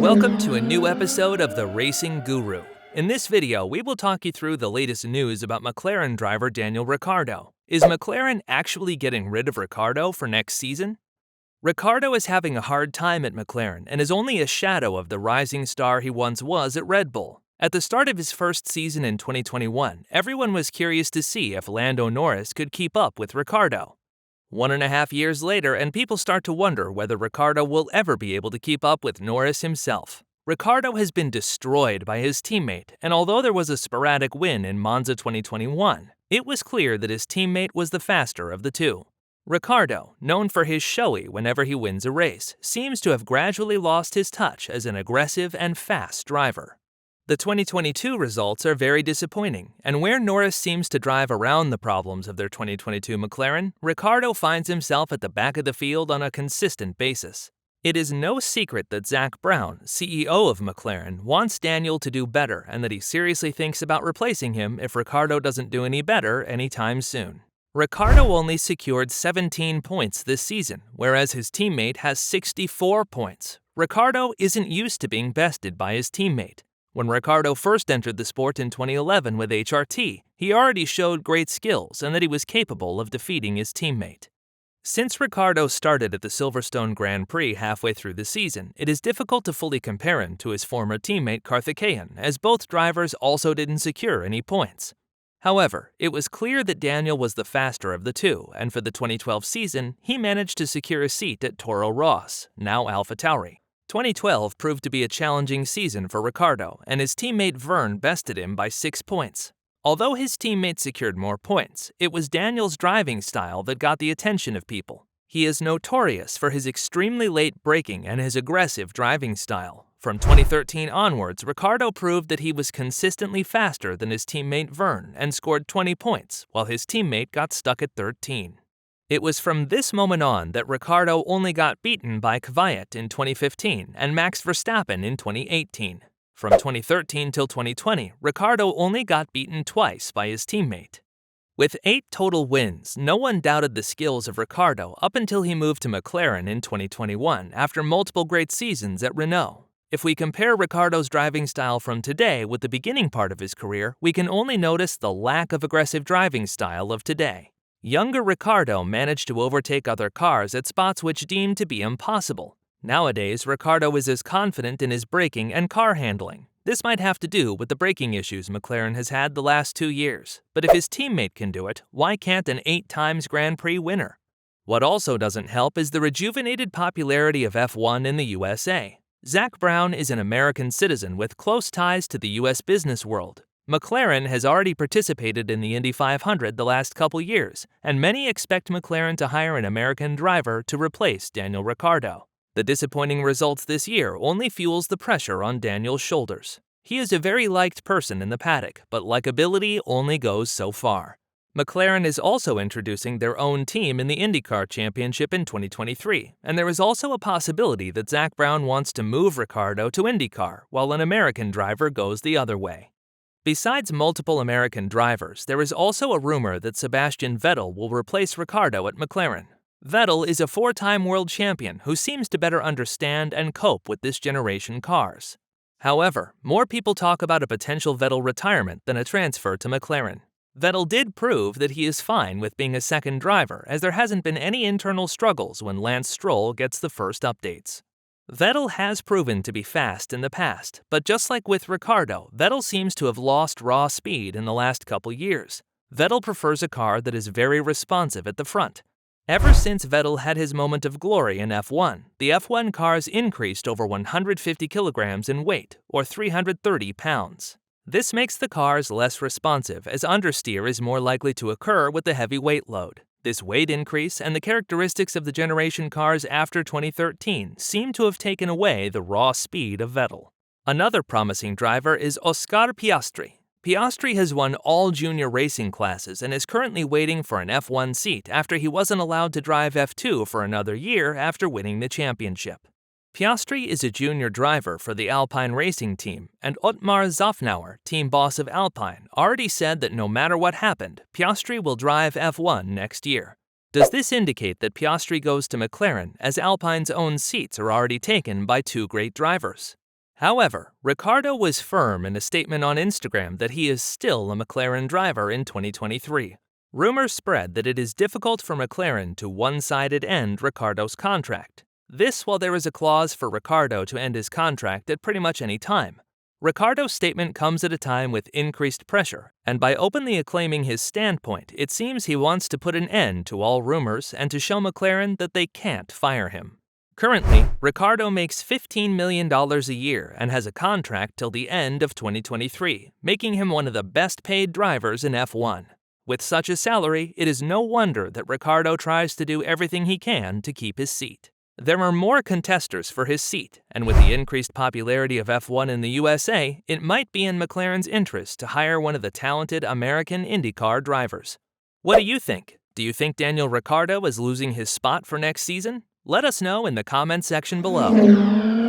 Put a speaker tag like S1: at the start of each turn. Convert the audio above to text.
S1: Welcome to a new episode of The Racing Guru. In this video, we will talk you through the latest news about McLaren driver Daniel Ricciardo. Is McLaren actually getting rid of Ricciardo for next season? Ricciardo is having a hard time at McLaren and is only a shadow of the rising star he once was at Red Bull. At the start of his first season in 2021, everyone was curious to see if Lando Norris could keep up with Ricciardo. 1.5 years later, and people start to wonder whether Ricciardo will ever be able to keep up with Norris himself. Ricciardo has been destroyed by his teammate, and although there was a sporadic win in Monza 2021, it was clear that his teammate was the faster of the two. Ricciardo, known for his showy whenever he wins a race, seems to have gradually lost his touch as an aggressive and fast driver. The 2022 results are very disappointing, and where Norris seems to drive around the problems of their 2022 McLaren, Ricciardo finds himself at the back of the field on a consistent basis. It is no secret that Zak Brown, CEO of McLaren, wants Daniel to do better and that he seriously thinks about replacing him if Ricciardo doesn't do any better anytime soon. Ricciardo only secured 17 points this season, whereas his teammate has 64 points. Ricciardo isn't used to being bested by his teammate. When Ricciardo first entered the sport in 2011 with HRT, he already showed great skills and that he was capable of defeating his teammate. Since Ricciardo started at the Silverstone Grand Prix halfway through the season, it is difficult to fully compare him to his former teammate Karthikeyan, as both drivers also didn't secure any points. However, it was clear that Daniel was the faster of the two, and for the 2012 season, he managed to secure a seat at Toro Rosso, now AlphaTauri. 2012 proved to be a challenging season for Ricciardo, and his teammate Verne bested him by 6 points. Although his teammate secured more points, it was Daniel's driving style that got the attention of people. He is notorious for his extremely late braking and his aggressive driving style. From 2013 onwards, Ricciardo proved that he was consistently faster than his teammate Verne and scored 20 points, while his teammate got stuck at 13. It was from this moment on that Ricciardo only got beaten by Kvyat in 2015 and Max Verstappen in 2018. From 2013 till 2020, Ricciardo only got beaten twice by his teammate. With 8 total wins, no one doubted the skills of Ricciardo up until he moved to McLaren in 2021 after multiple great seasons at Renault. If we compare Ricciardo's driving style from today with the beginning part of his career, we can only notice the lack of aggressive driving style of today. Younger Ricciardo managed to overtake other cars at spots which deemed to be impossible. Nowadays, Ricciardo is as confident in his braking and car handling. This might have to do with the braking issues McLaren has had the last 2 years. But if his teammate can do it, why can't an 8-times Grand Prix winner? What also doesn't help is the rejuvenated popularity of F1 in the USA. Zak Brown is an American citizen with close ties to the US business world. McLaren has already participated in the Indy 500 the last couple years, and many expect McLaren to hire an American driver to replace Daniel Ricciardo. The disappointing results this year only fuels the pressure on Daniel's shoulders. He is a very liked person in the paddock, but likability only goes so far. McLaren is also introducing their own team in the IndyCar Championship in 2023, and there is also a possibility that Zak Brown wants to move Ricciardo to IndyCar, while an American driver goes the other way. Besides multiple American drivers, there is also a rumor that Sebastian Vettel will replace Ricciardo at McLaren. Vettel is a 4-time world champion who seems to better understand and cope with this generation cars. However, more people talk about a potential Vettel retirement than a transfer to McLaren. Vettel did prove that he is fine with being a second driver, as there hasn't been any internal struggles when Lance Stroll gets the first updates. Vettel has proven to be fast in the past, but just like with Ricciardo, Vettel seems to have lost raw speed in the last couple years. Vettel prefers a car that is very responsive at the front. Ever since Vettel had his moment of glory in F1, the F1 cars increased over 150 kilograms in weight, or 330 pounds. This makes the cars less responsive, as understeer is more likely to occur with the heavy weight load. This weight increase and the characteristics of the generation cars after 2013 seem to have taken away the raw speed of Vettel. Another promising driver is Oscar Piastri. Piastri has won all junior racing classes and is currently waiting for an F1 seat after he wasn't allowed to drive F2 for another year after winning the championship. Piastri is a junior driver for the Alpine racing team, and Otmar Szafnauer, team boss of Alpine, already said that no matter what happened, Piastri will drive F1 next year. Does this indicate that Piastri goes to McLaren, as Alpine's own seats are already taken by 2 great drivers? However, Ricciardo was firm in a statement on Instagram that he is still a McLaren driver in 2023. Rumors spread that it is difficult for McLaren to one-sided end Ricciardo's contract. This while there is a clause for Ricciardo to end his contract at pretty much any time. Ricciardo's statement comes at a time with increased pressure, and by openly acclaiming his standpoint, it seems he wants to put an end to all rumors and to show McLaren that they can't fire him. Currently, Ricciardo makes $15 million a year and has a contract till the end of 2023, making him one of the best-paid drivers in F1. With such a salary, it is no wonder that Ricciardo tries to do everything he can to keep his seat. There are more contesters for his seat, and with the increased popularity of F1 in the USA, it might be in McLaren's interest to hire one of the talented American IndyCar drivers. What do you think? Do you think Daniel Ricciardo is losing his spot for next season? Let us know in the comment section below.